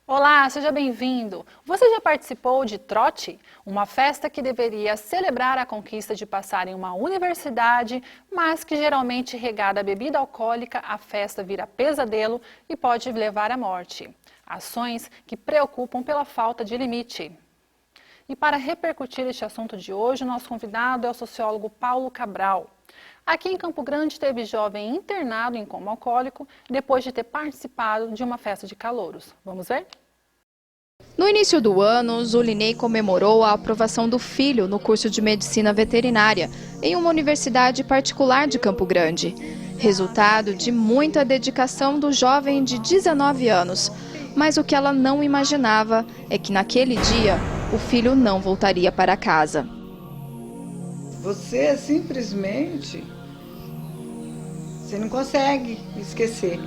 Olá, seja bem-vindo! Você já participou de trote? Uma festa que deveria celebrar a conquista de passar em uma universidade, mas que geralmente regada a bebida alcoólica, a festa vira pesadelo e pode levar à morte. Ações que preocupam pela falta de limite. E para repercutir este assunto de hoje, o nosso convidado é o sociólogo Paulo Cabral. Aqui em Campo Grande teve jovem internado em coma alcoólico depois de ter participado de uma festa de calouros. Vamos ver? No início do ano, Zulinei comemorou a aprovação do filho no curso de medicina veterinária em uma universidade particular de Campo Grande. Resultado de muita dedicação do jovem de 19 anos. Mas o que ela não imaginava é que naquele dia o filho não voltaria para casa. Você simplesmente, você não consegue esquecer.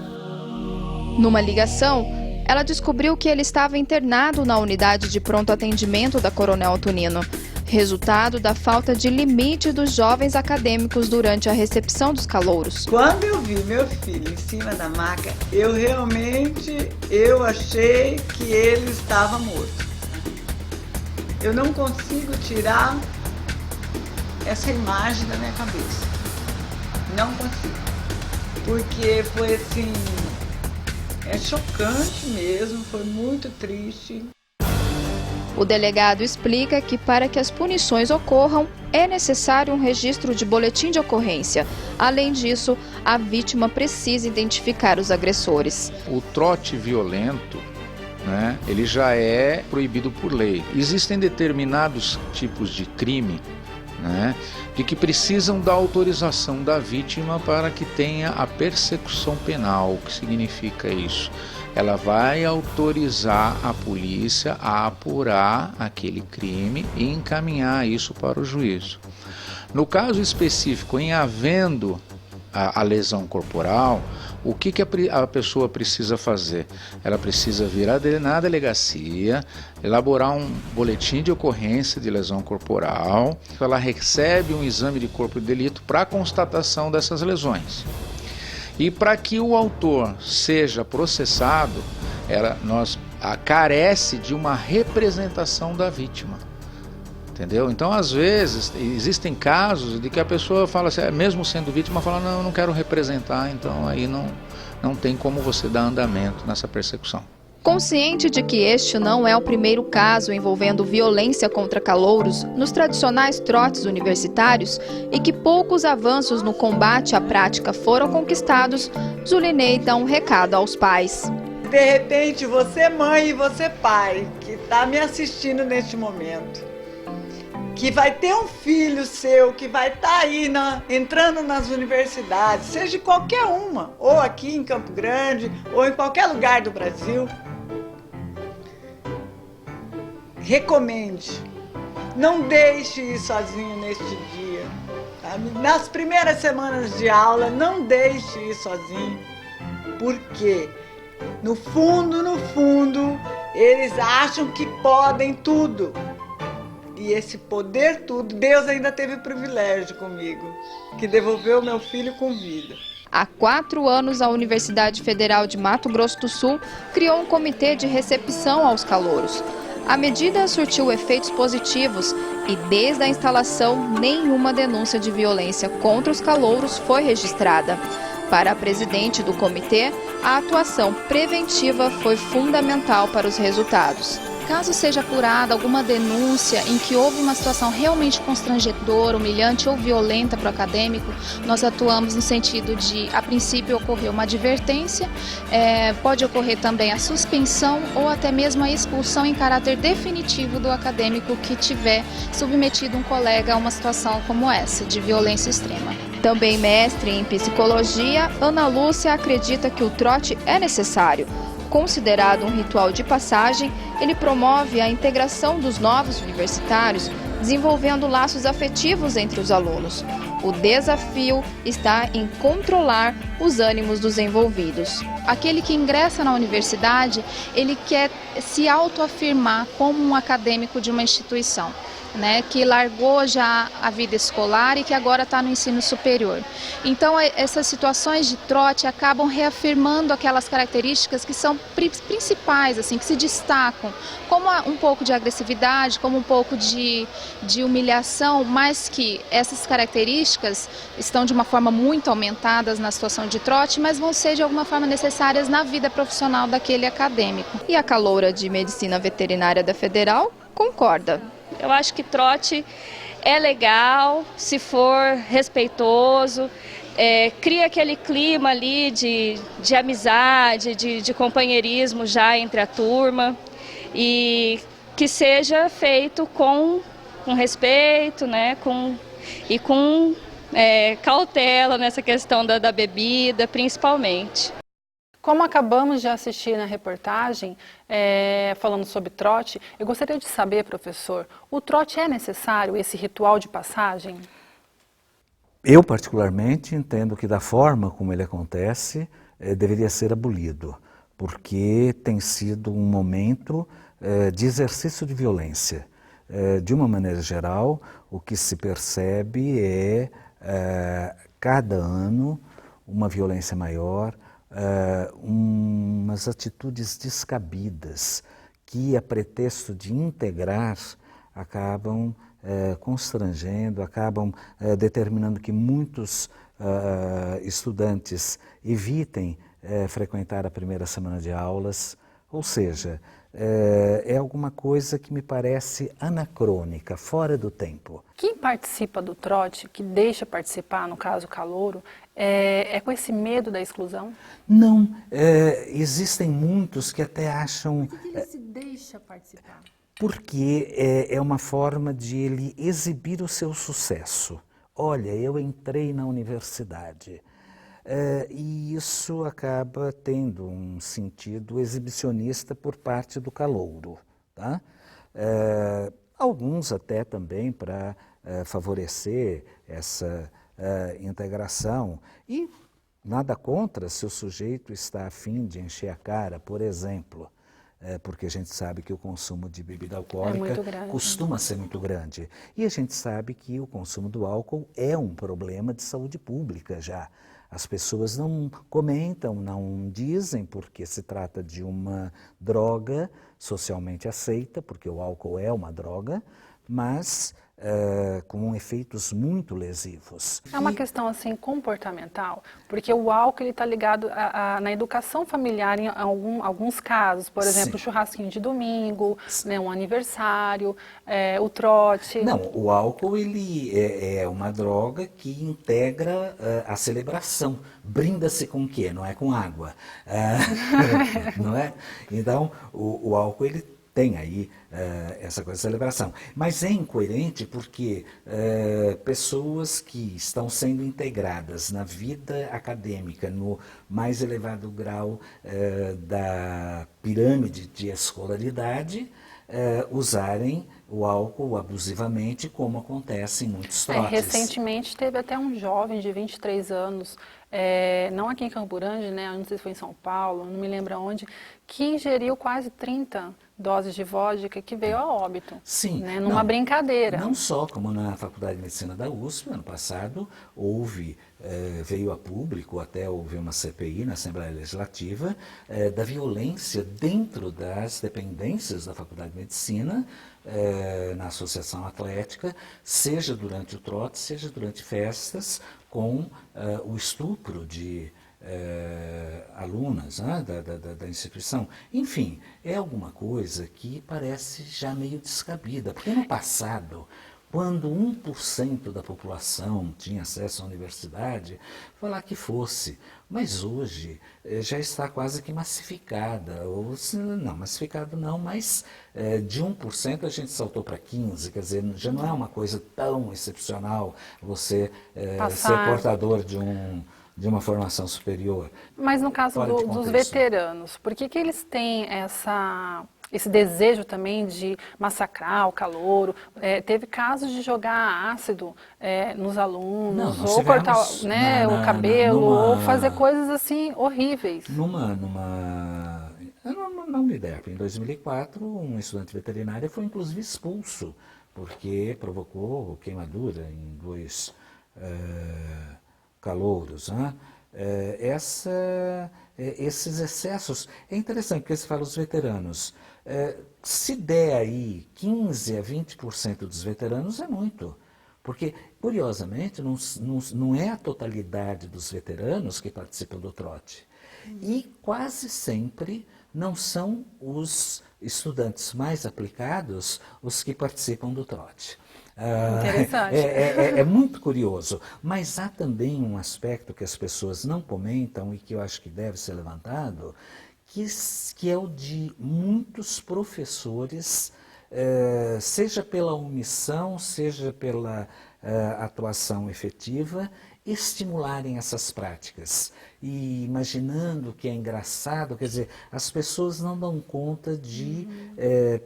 Numa ligação, ela descobriu que ele estava internado na unidade de pronto atendimento da Coronel Antonino, resultado da falta de limite dos jovens acadêmicos durante a recepção dos calouros. Quando eu vi meu filho em cima da maca, eu achei que ele estava morto. Eu não consigo tirar essa imagem da minha cabeça. Não consigo. Porque foi assim, é chocante mesmo, foi muito triste. O delegado explica que para que as punições ocorram, é necessário um registro de boletim de ocorrência. Além disso, a vítima precisa identificar os agressores. O trote violento, ele já é proibido por lei. Existem determinados tipos de crime de que precisam da autorização da vítima para que tenha a persecução penal. O que significa isso? Ela vai autorizar a polícia a apurar aquele crime e encaminhar isso para o juízo. No caso específico, em havendo a lesão corporal, o que a pessoa precisa fazer? Ela precisa vir na delegacia, elaborar um boletim de ocorrência de lesão corporal, ela recebe um exame de corpo de delito para constatação dessas lesões. E para que o autor seja processado, nós carece de uma representação da vítima. Entendeu? Então, às vezes, existem casos de que a pessoa fala assim, mesmo sendo vítima, fala, não, eu não quero representar, então aí não tem como você dar andamento nessa persecução. Consciente de que este não é o primeiro caso envolvendo violência contra calouros nos tradicionais trotes universitários e que poucos avanços no combate à prática foram conquistados, Zulinei dá um recado aos pais. De repente, você mãe e você pai, que está me assistindo neste momento, que vai ter um filho seu, que vai estar aí entrando nas universidades, seja qualquer uma, ou aqui em Campo Grande, ou em qualquer lugar do Brasil, recomende, não deixe ir sozinho neste dia. Sabe? Nas primeiras semanas de aula, não deixe ir sozinho, porque no fundo, eles acham que podem tudo. E esse poder tudo, Deus ainda teve o privilégio comigo, que devolveu meu filho com vida. Há 4 anos, a Universidade Federal de Mato Grosso do Sul criou um comitê de recepção aos calouros. A medida surtiu efeitos positivos e, desde a instalação, nenhuma denúncia de violência contra os calouros foi registrada. Para a presidente do comitê, a atuação preventiva foi fundamental para os resultados. Caso seja apurada alguma denúncia em que houve uma situação realmente constrangedora, humilhante ou violenta para o acadêmico, nós atuamos no sentido de, a princípio, ocorrer uma advertência, pode ocorrer também a suspensão ou até mesmo a expulsão em caráter definitivo do acadêmico que tiver submetido um colega a uma situação como essa, de violência extrema. Também mestre em psicologia, Ana Lúcia acredita que o trote é necessário. Considerado um ritual de passagem, ele promove a integração dos novos universitários, desenvolvendo laços afetivos entre os alunos. O desafio está em controlar os ânimos dos envolvidos. Aquele que ingressa na universidade, ele quer se autoafirmar como um acadêmico de uma instituição, né, que largou já a vida escolar e que agora está no ensino superior. Então, essas situações de trote acabam reafirmando aquelas características que são principais, assim, que se destacam, como um pouco de agressividade, como um pouco de humilhação, mas que essas características estão de uma forma muito aumentadas na situação de trote, mas vão ser de alguma forma necessárias na vida profissional daquele acadêmico. E a caloura de Medicina Veterinária da Federal concorda. Eu acho que trote é legal, se for respeitoso, cria aquele clima ali de amizade, de companheirismo já entre a turma, e que seja feito com respeito, né, com cautela nessa questão da bebida, principalmente. Como acabamos de assistir na reportagem, falando sobre trote, eu gostaria de saber, professor, o trote é necessário, esse ritual de passagem? Eu, particularmente, entendo que da forma como ele acontece, deveria ser abolido, porque tem sido um momento de exercício de violência. De uma maneira geral, o que se percebe é, cada ano, uma violência maior, umas atitudes descabidas que, a pretexto de integrar, acabam constrangendo, acabam determinando que muitos estudantes evitem frequentar a primeira semana de aulas, ou seja, é alguma coisa que me parece anacrônica, fora do tempo. Quem participa do trote, que deixa participar, no caso o calouro, é com esse medo da exclusão? Não, existem muitos que até acham... Por que ele se deixa participar? Porque é uma forma de ele exibir o seu sucesso. Olha, eu entrei na universidade. E isso acaba tendo um sentido exibicionista por parte do calouro, tá? Alguns até também para favorecer essa integração. E nada contra se o sujeito está a fim de encher a cara, por exemplo, porque a gente sabe que o consumo de bebida alcoólica costuma ser muito grande. E a gente sabe que o consumo do álcool é um problema de saúde pública já. As pessoas não comentam, não dizem, porque se trata de uma droga socialmente aceita, porque o álcool é uma droga, mas com efeitos muito lesivos. É uma questão assim comportamental, porque o álcool está ligado na educação familiar em alguns casos, por exemplo, o churrasquinho de domingo, né, um aniversário, o trote. Não, o álcool ele é uma droga que integra a celebração. Brinda-se com o quê? Não é com água. Não é? Então, o álcool ele tem aí essa coisa de celebração. Mas é incoerente porque pessoas que estão sendo integradas na vida acadêmica, no mais elevado grau da pirâmide de escolaridade, usarem o álcool abusivamente, como acontece em muitos trotes. Recentemente teve até um jovem de 23 anos, não aqui em Campo Grande, né, não sei se foi em São Paulo, não me lembro onde, que ingeriu quase 30 doses de vodka que veio a óbito. Sim. Né, numa brincadeira. Não só, como na Faculdade de Medicina da USP, ano passado, veio a público, até houve uma CPI na Assembleia Legislativa, da violência dentro das dependências da Faculdade de Medicina, na Associação Atlética, seja durante o trote, seja durante festas, com o estupro de alunas, né, da instituição. Enfim, é alguma coisa que parece já meio descabida, porque no passado, quando 1% da população tinha acesso à universidade, falar que fosse, mas hoje já está quase que massificada, ou não, massificado não, mas de 1% a gente saltou para 15%, quer dizer, já não é uma coisa tão excepcional você ser portador de uma formação superior. Mas no caso dos veteranos, por que eles têm esse desejo também de massacrar o calouro. Teve casos de jogar ácido nos alunos, ou cortar o cabelo, ou fazer coisas assim horríveis. Na Uniderp, em 2004, um estudante veterinário foi inclusive expulso, porque provocou queimadura em 2 calouros. Né? Esses excessos, é interessante porque você fala os veteranos, se der aí 15 a 20% dos veteranos é muito, porque curiosamente não é a totalidade dos veteranos que participam do trote, e quase sempre não são os estudantes mais aplicados os que participam do trote. Interessante. É muito curioso, mas há também um aspecto que as pessoas não comentam e que eu acho que deve ser levantado, que é o de muitos professores, seja pela omissão, seja pela atuação efetiva, estimularem essas práticas. E imaginando que é engraçado, quer dizer, as pessoas não dão conta de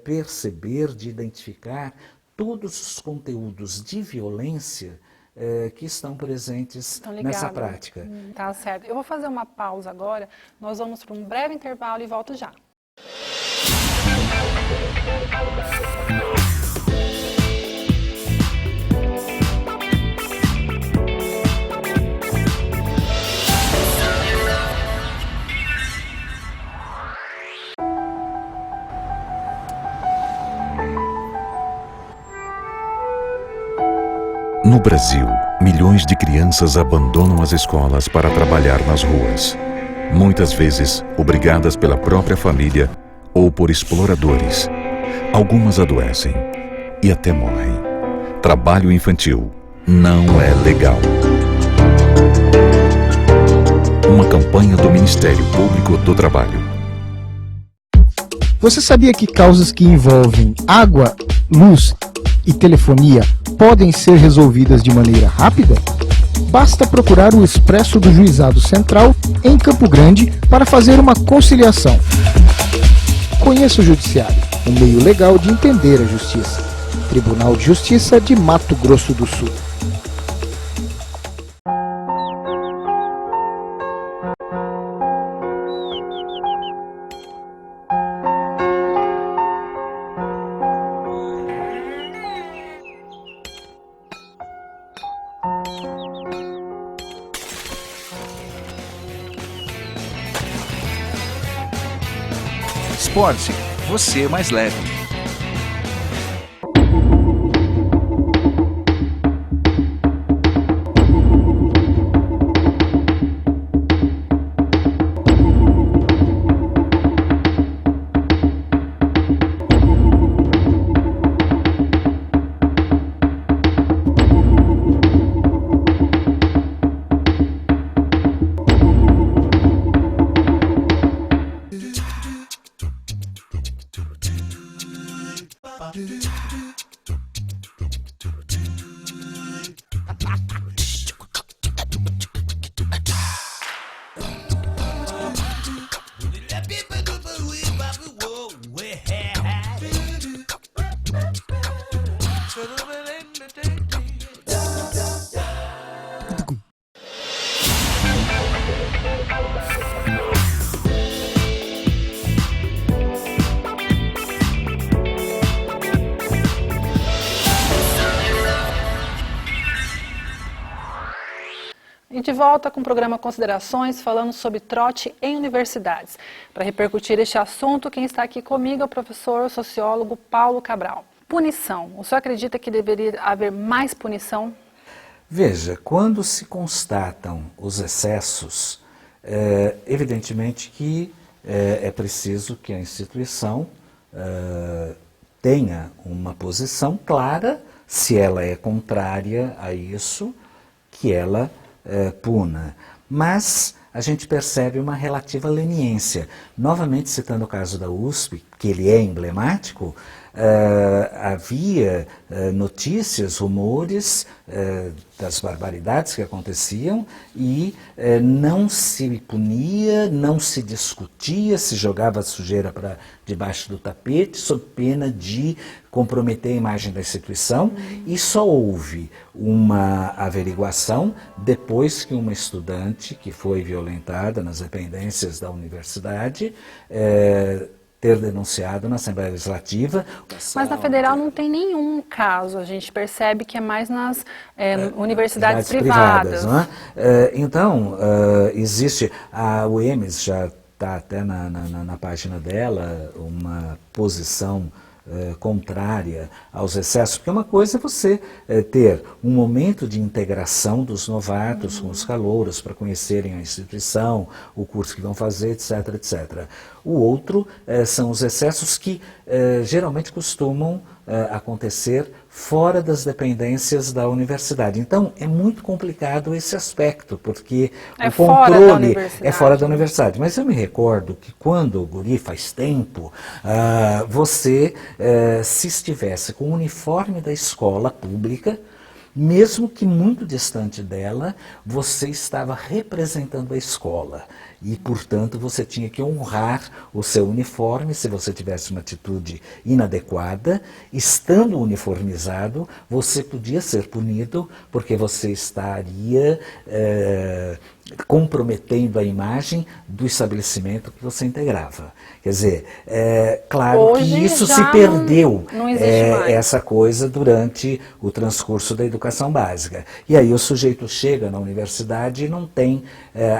perceber, de identificar todos os conteúdos de violência que estão presentes nessa prática. Tá certo. Eu vou fazer uma pausa agora, nós vamos para um breve intervalo e volto já. No Brasil, milhões de crianças abandonam as escolas para trabalhar nas ruas. Muitas vezes, obrigadas pela própria família ou por exploradores. Algumas adoecem e até morrem. Trabalho infantil não é legal. Uma campanha do Ministério Público do Trabalho. Você sabia que causas que envolvem água, luz e telefonia podem ser resolvidas de maneira rápida? Basta procurar o Expresso do Juizado Central em Campo Grande para fazer uma conciliação. Conheça o Judiciário, um meio legal de entender a justiça. Tribunal de Justiça de Mato Grosso do Sul. Esporte, você mais leve. E de volta com o programa Considerações, falando sobre trote em universidades. Para repercutir este assunto, quem está aqui comigo é o professor sociólogo Paulo Cabral. Punição. O senhor acredita que deveria haver mais punição? Veja, quando se constatam os excessos, evidentemente que é preciso que a instituição tenha uma posição clara, se ela é contrária a isso, que ela puna. Mas a gente percebe uma relativa leniência. Novamente citando o caso da USP, que ele é emblemático, havia notícias, rumores das barbaridades que aconteciam e não se punia, não se discutia, se jogava sujeira para debaixo do tapete, sob pena de comprometer a imagem da instituição, e só houve uma averiguação depois que uma estudante que foi violentada nas dependências da universidade ter denunciado na Assembleia Legislativa. Mas na Federal não tem nenhum caso, a gente percebe que é mais nas universidades privadas. Não é? Então, existe, a UEMS já está até na página dela, uma posição contrária aos excessos, porque uma coisa é você ter um momento de integração dos novatos com os calouros para conhecerem a instituição, o curso que vão fazer, etc, etc. O outro são os excessos que geralmente costumam acontecer fora das dependências da universidade. Então, é muito complicado esse aspecto, porque o controle é fora da universidade. Mas eu me recordo que quando o guri faz tempo, você, se estivesse com o uniforme da escola pública, mesmo que muito distante dela, você estava representando a escola. E, portanto, você tinha que honrar o seu uniforme. Se você tivesse uma atitude inadequada, estando uniformizado, você podia ser punido, porque você estaria comprometendo a imagem do estabelecimento que você integrava. Quer dizer, claro hoje que isso se perdeu, essa coisa, durante o transcurso da educação básica. E aí o sujeito chega na universidade e não tem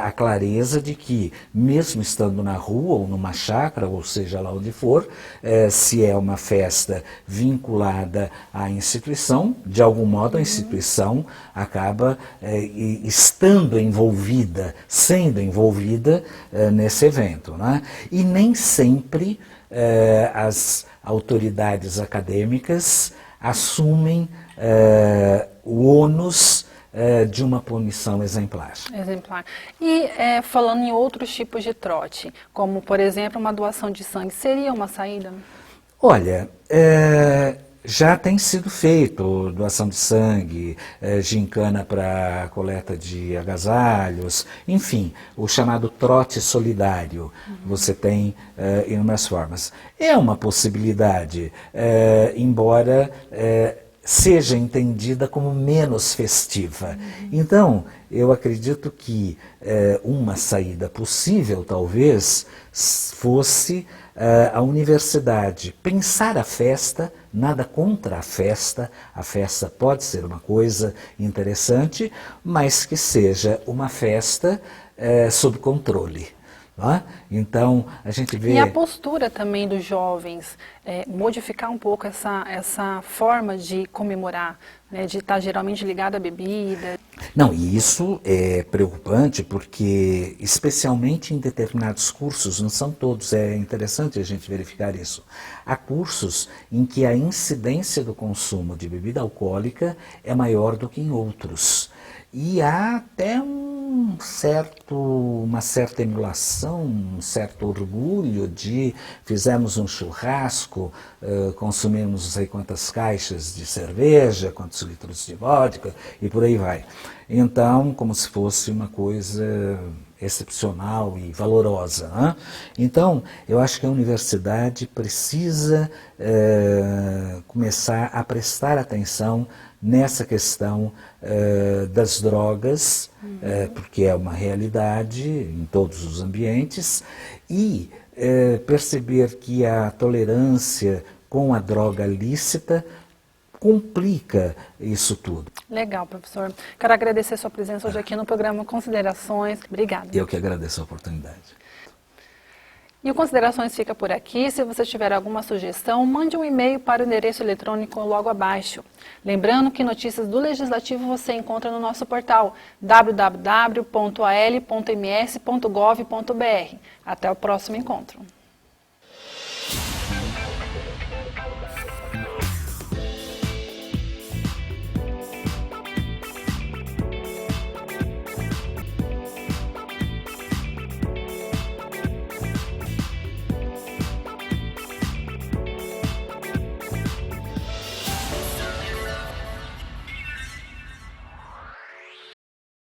a clareza de que, mesmo estando na rua ou numa chácara, ou seja lá onde for, se é uma festa vinculada à instituição, de algum modo a instituição acaba estando envolvida, sendo envolvida nesse evento, né? E nem sempre as autoridades acadêmicas assumem o ônus de uma punição exemplar. E falando em outros tipos de trote, como por exemplo uma doação de sangue, seria uma saída? Olha, já tem sido feito doação de sangue, gincana para coleta de agasalhos, enfim, o chamado trote solidário. Você tem inúmeras formas. É uma possibilidade, embora seja entendida como menos festiva. Então, eu acredito que uma saída possível, talvez, fosse a universidade pensar a festa, nada contra a festa pode ser uma coisa interessante, mas que seja uma festa sob controle. Então, a gente vê... E a postura também dos jovens, modificar um pouco essa forma de comemorar, né, de estar geralmente ligado à bebida. Não, e isso é preocupante porque, especialmente em determinados cursos, não são todos, é interessante a gente verificar isso. Há cursos em que a incidência do consumo de bebida alcoólica é maior do que em outros. E há até uma certa emulação, um certo orgulho de fizemos um churrasco, consumimos não sei quantas caixas de cerveja, quantos litros de vodka e por aí vai. Então, como se fosse uma coisa excepcional e valorosa, né? Então, eu acho que a universidade precisa começar a prestar atenção nessa questão das drogas, porque é uma realidade em todos os ambientes, e perceber que a tolerância com a droga lícita complica isso tudo. Legal, professor. Quero agradecer a sua presença hoje aqui no programa Considerações. Obrigada. Eu que agradeço a oportunidade. E o Considerações fica por aqui. Se você tiver alguma sugestão, mande um e-mail para o endereço eletrônico logo abaixo. Lembrando que notícias do Legislativo você encontra no nosso portal www.al.ms.gov.br. Até o próximo encontro.